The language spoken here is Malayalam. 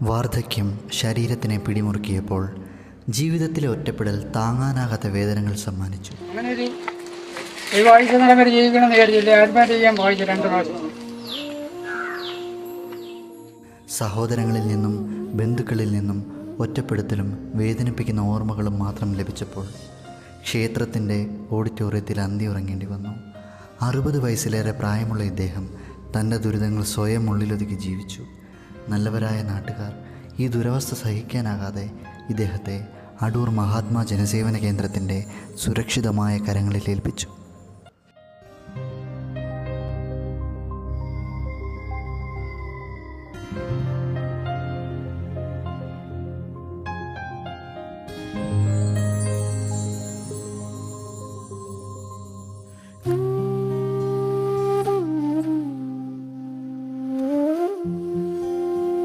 വാർദ്ധക്യം ശരീരത്തിനെ പിടിമുറുക്കിയപ്പോൾ ജീവിതത്തിലെ ഒറ്റപ്പെടൽ താങ്ങാനാകാത്ത വേദനകൾ സമ്മാനിച്ചു. അങ്ങനെ ഈ വായിച്ച നിലം വരെ ജീവിക്കണമെന്ന് വിചാരിച്ചില്ല. ആത്മഹത്യ ചെയ്യാൻ വായിച്ചു 2 പ്രാവശ്യം. സഹോദരങ്ങളിൽ നിന്നും ബന്ധുക്കളിൽ നിന്നും ഒറ്റപ്പെടുത്തലും വേദനിപ്പിക്കുന്ന ഓർമ്മകളും മാത്രം ലഭിച്ചപ്പോൾ ക്ഷേത്രത്തിൻ്റെ ഓഡിറ്റോറിയത്തിൽ അന്തി ഉറങ്ങേണ്ടി വന്നു. 60 വയസ്സിലേറെ പ്രായമുള്ള ഇദ്ദേഹം തൻ്റെ ദുരിതങ്ങൾ സ്വയം ഉള്ളിലൊതുക്കി ജീവിച്ചു. നല്ലവരായ നാട്ടുകാർ ഈ ദുരവസ്ഥ സഹിക്കാനാകാതെ ഇദ്ദേഹത്തെ അടൂർ മഹാത്മാ ജനസേവന കേന്ദ്രത്തിൻ്റെ സുരക്ഷിതമായ കരങ്ങളിൽ ഏൽപ്പിച്ചു.